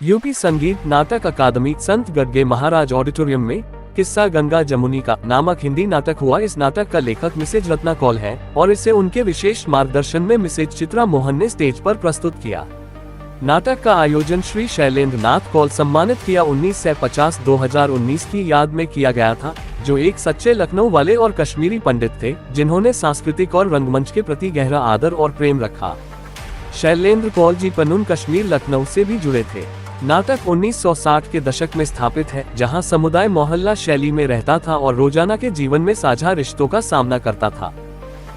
UP संगीत नाटक अकादमी संत गग्गे महाराज auditorium में किस्सा गंगा जमुनी का नामक हिंदी नाटक हुआ। इस नाटक का लेखक मिसेज रत्ना कौल है और इसे उनके विशेष मार्गदर्शन में मिसेज चित्रा मोहन ने स्टेज पर प्रस्तुत किया। नाटक का आयोजन श्री शैलेंद्र नाथ कौल सम्मानित किया 1950-2019 की याद में किया गया था, जो एक सच्चे लखनऊ वाले और कश्मीरी पंडित थे जिन्होंने सांस्कृतिक और रंगमंच के प्रति गहरा आदर और प्रेम रखा। शैलेंद्र कौल जी पनून कश्मीर लखनऊ से भी जुड़े थे। नाटक 1960 के दशक में स्थापित है, जहां समुदाय मोहल्ला शैली में रहता था और रोजाना के जीवन में साझा रिश्तों का सामना करता था।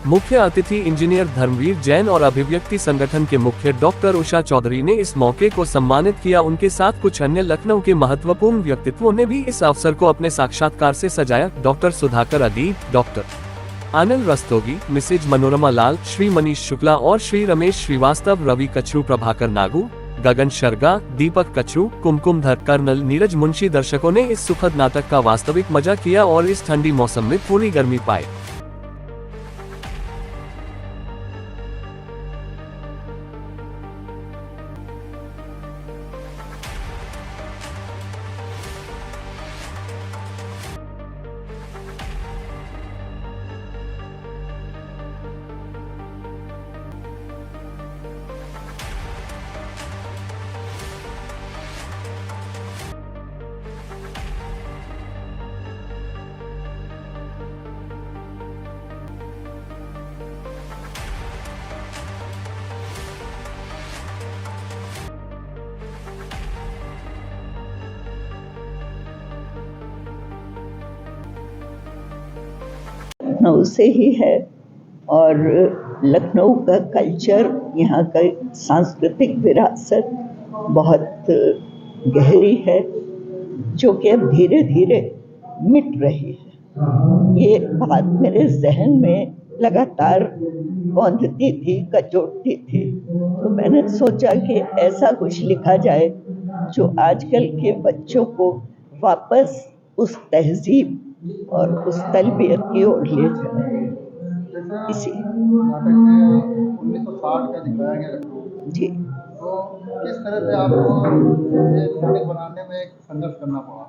मुख्य अतिथि इंजीनियर धर्मवीर जैन और अभिव्यक्ति संगठन के मुख्य डॉक्टर उषा चौधरी ने इस मौके को सम्मानित किया। उनके साथ कुछ अन्य लखनऊ के महत्वपूर्ण व्यक्तित्वों ने भी इस अवसर को अपने साक्षात्कार से सजाया। डॉक्टर सुधाकर अदीब, डॉक्टर अनिल रस्तोगी, मिसेज मनोरमा लाल, श्री मनीष शुक्ला और श्री रमेश श्रीवास्तव, रवि कचरू, प्रभाकर नागू, गगन शर्गा, दीपक कचरू, कुमकुम धर, कर्नल नीरज मुंशी दर्शकों ने इस सुखद नाटक का वास्तविक मजा किया और इस ठंडी मौसम में पूरी गर्मी पाई। लखनऊ से ही है और लखनऊ का कल्चर, यहाँ का सांस्कृतिक विरासत बहुत गहरी है, जो कि अब धीरे धीरे मिट रही है। ये बात मेरे जहन में लगातार कौंधती थी, कचोटती थी, तो मैंने सोचा कि ऐसा कुछ लिखा जाए जो आजकल के बच्चों को वापस उस तहजीब और उस तलबियत की ओर ले जाए। इसी नाटक में 1960 का दिखाया गया लखनऊ जी, तो किस तरह से आपको ये नाटक बनाने में एक संघर्ष करना पड़ा?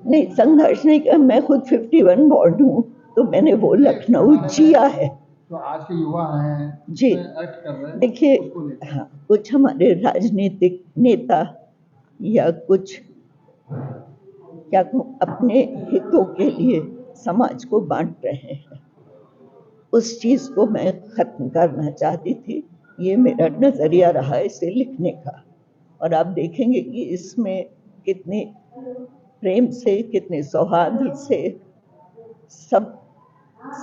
नहीं, संघर्ष नहीं कर, मैं खुद 51 बोर्ड हूँ, तो मैंने वो लखनऊ जिया है। तो आज के युवा हैं जी, एक्ट कर रहे हैं, देखिए, हाँ, कुछ हमारे राजनीतिक नेता या कुछ क्या कहूँ, अपने हितों के लिए समाज को बांट रहे हैं। उस चीज को मैं खत्म करना चाहती थी। ये मेरा नजरिया रहा इसे लिखने का, और आप देखेंगे कि इसमें कितने प्रेम से, कितने सौहार्द से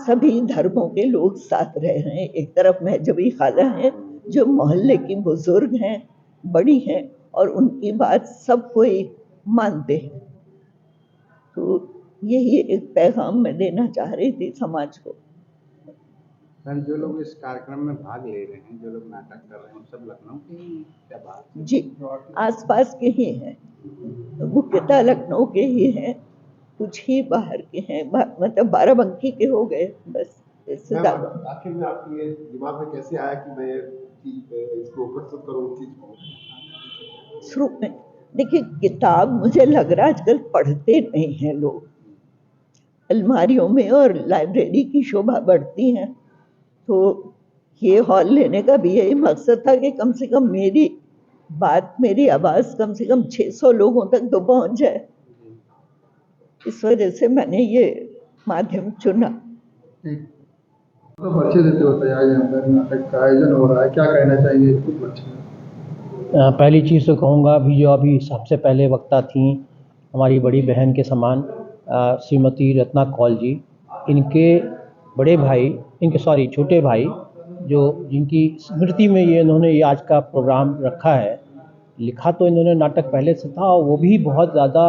सभी धर्मों के लोग साथ रह रहे हैं। एक तरफ महजबी खाला हैं जो मोहल्ले की बुजुर्ग हैं, बड़ी हैं, और उनकी बात सब कोई मानते हैं। तो यही एक पैगाम मैं देना चाह रही थी समाज को। सर, जो लोग इस कार्यक्रम में भाग ले रहे हैं, जो लोग नाटक कर रहे हैं, सब लखनऊ के ही क्या बात? जी, आसपास के ही हैं, मुख्यतः लखनऊ के ही हैं, कुछ ही बाहर के हैं, मतलब बाराबंकी के हो गए बस, इससे ज्यादा। आखिर में आपके दिमाग में कैसे आया कि मैं इसको प्रस्तुत करूं चीज को? शुरू में देखिए, किताब मुझे लग रहा है आजकल पढ़ते नहीं हैं लोग, अलमारियों में और लाइब्रेरी की शोभा बढ़ती है। तो ये हॉल लेने का भी यही मकसद था कि कम से कम मेरी बात, मेरी आवाज कम से कम 600 लोगों तक तो पहुंच जाए। इस वजह से मैंने ये माध्यम चुना। तो बच्चे देते होते हैं, यहाँ पर नाटक का आयोजन हो रहा है, क्या कहना चाहिए कुछ बच्चे? पहली चीज़ तो कहूँगा, अभी सबसे पहले वक्ता थी हमारी बड़ी बहन के समान श्रीमती रत्ना कौल जी, इनके बड़े भाई, छोटे भाई, जिनकी स्मृति में इन्होंने ये आज का प्रोग्राम रखा है। लिखा तो इन्होंने नाटक पहले से था, और वो भी बहुत ज़्यादा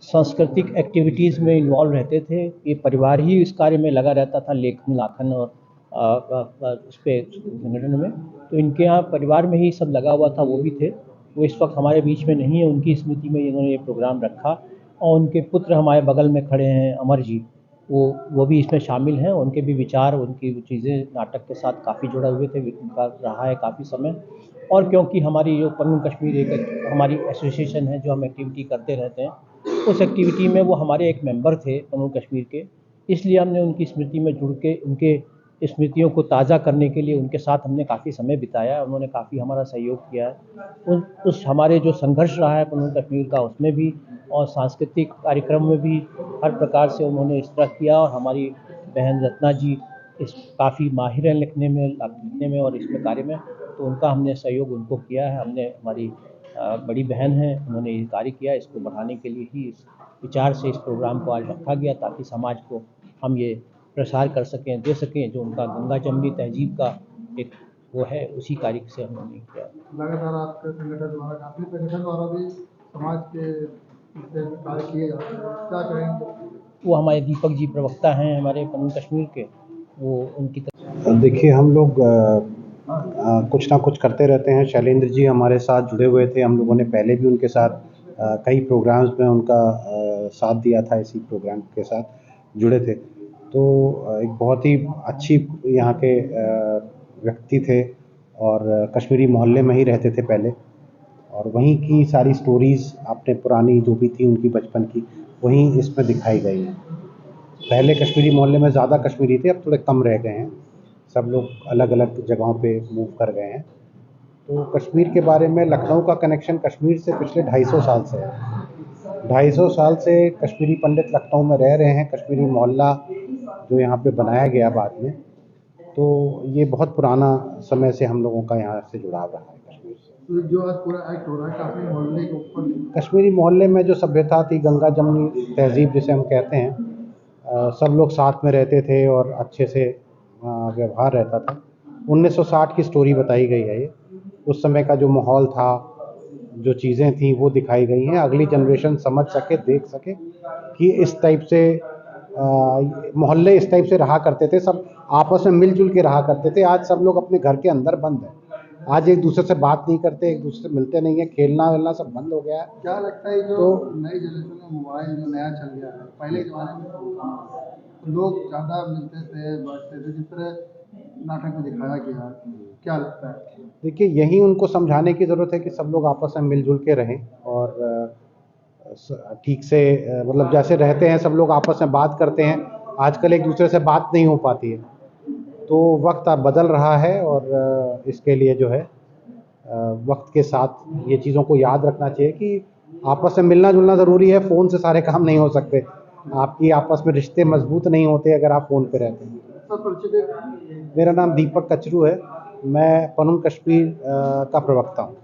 सांस्कृतिक एक्टिविटीज़ में इन्वॉल्व रहते थे। ये परिवार ही इस कार्य में लगा रहता था, लेखन लाखन और उस पर संगठन में। तो इनके यहाँ परिवार में ही सब लगा हुआ था, वो भी थे। वो इस वक्त हमारे बीच में नहीं है, उनकी स्मृति में इन्होंने ये प्रोग्राम रखा। और उनके पुत्र हमारे बगल में खड़े हैं, अमर जी, वो भी इसमें शामिल हैं। उनके भी विचार, उनकी चीज़ें नाटक के साथ काफ़ी जुड़े हुए थे, उनका रहा है काफ़ी समय। और क्योंकि हमारी जो पनून कश्मीर एक हमारी एसोसिएशन है जो हम एक्टिविटी करते रहते हैं, उस एक्टिविटी में वो हमारे एक मेंबर थे पनून कश्मीर के, इसलिए हमने उनकी स्मृति में जुड़ के उनके स्मृतियों को ताज़ा करने के लिए उनके साथ हमने काफ़ी समय बिताया। उन्होंने काफ़ी हमारा सहयोग किया है। उस हमारे जो संघर्ष रहा है पनून कश्मीर का, उसमें भी और सांस्कृतिक कार्यक्रम में भी हर प्रकार से उन्होंने इस तरह किया। और हमारी बहन रत्ना जी इस काफ़ी माहिर हैं लिखने में और इसमें कार्य में, तो उनका हमने सहयोग उनको किया है। हमने हमारी बड़ी बहन हैं, उन्होंने ये कार्य किया। इसको बढ़ाने के लिए ही इस विचार से इस प्रोग्राम को आज रखा गया, ताकि समाज को हम ये प्रसार कर सकें, दे सकें, जो उनका गंगा जमुनी तहजीब का एक वो है, उसी कार्य से हमने किया। लगातार आपके संगठन द्वारा, काफी संगठन द्वारा भी समाज के कार्य किए जाते हैं, क्या कहेंगे? वो हमारे दीपक जी प्रवक्ता हैं हमारे पनून कश्मीर के, वो उनकी देखिए, हम लोग कुछ ना कुछ करते रहते हैं। शैलेंद्र जी हमारे साथ जुड़े हुए थे, हम लोगों ने पहले भी उनके साथ कई प्रोग्राम्स में उनका साथ दिया था, इसी प्रोग्राम के साथ जुड़े थे। तो एक बहुत ही अच्छी यहाँ के व्यक्ति थे और कश्मीरी मोहल्ले में ही रहते थे पहले, और वहीं की सारी स्टोरीज़ आपने पुरानी जो भी थी उनकी बचपन की, वहीं इसमें दिखाई गई हैं। पहले कश्मीरी मोहल्ले में ज़्यादा कश्मीरी थे, अब थोड़े कम रह गए हैं, सब लोग अलग अलग जगहों पे मूव कर गए हैं। तो कश्मीर के बारे में, लखनऊ का कनेक्शन कश्मीर से पिछले 250 साल से है। 250 साल से कश्मीरी पंडित लखनऊ में रह रहे हैं। कश्मीरी मोहल्ला जो यहाँ पे बनाया गया बाद में, तो ये बहुत पुराना समय से हम लोगों का यहाँ से जुड़ाव रहा है कश्मीर से। तो जो आज पूरा एक्ट हो रहा है काफी मोहल्ले के ऊपर, कश्मीरी मोहल्ले में जो सभ्यता थी, गंगा जमुनी तहजीब जिसे हम कहते हैं, सब लोग साथ में रहते थे और अच्छे से व्यवहार रहता था। 1960 की स्टोरी बताई गई है ये। उस समय का जो माहौल था, जो चीज़ें थी, वो दिखाई गई हैं। अगली जनरेशन समझ सके, देख सके कि इस टाइप से मोहल्ले इस टाइप से रहा करते थे, सब आपस में मिलजुल के रहा करते थे। आज सब लोग अपने घर के अंदर बंद हैं, आज एक दूसरे से बात नहीं करते, एक दूसरे से मिलते नहीं है, खेलना वेलना सब बंद हो गया है। क्या लगता है जो तो नई जनरेशन में मोबाइल जो नया चल गया है, पहले के ज़माने में तो लोग ज़्यादा मिलते थे, बैठते थे, जिस तरह नाटक में दिखाया गया है, क्या लगता है? देखिए, यही उनको समझाने की ज़रूरत है कि सब लोग आपस में मिलजुल के रहें और ठीक से मतलब जैसे रहते हैं, सब लोग आपस में बात करते हैं। आजकल एक दूसरे से बात नहीं हो पाती है, तो वक्त अब बदल रहा है और इसके लिए जो है वक्त के साथ ये चीज़ों को याद रखना चाहिए कि आपस में मिलना जुलना ज़रूरी है। फ़ोन से सारे काम नहीं हो सकते, आपकी आपस में रिश्ते मजबूत नहीं होते अगर आप फ़ोन पे रहते हैं। सब परिचित। मेरा नाम दीपक कचरू है, मैं पनून कश्मीर का प्रवक्ता हूँ।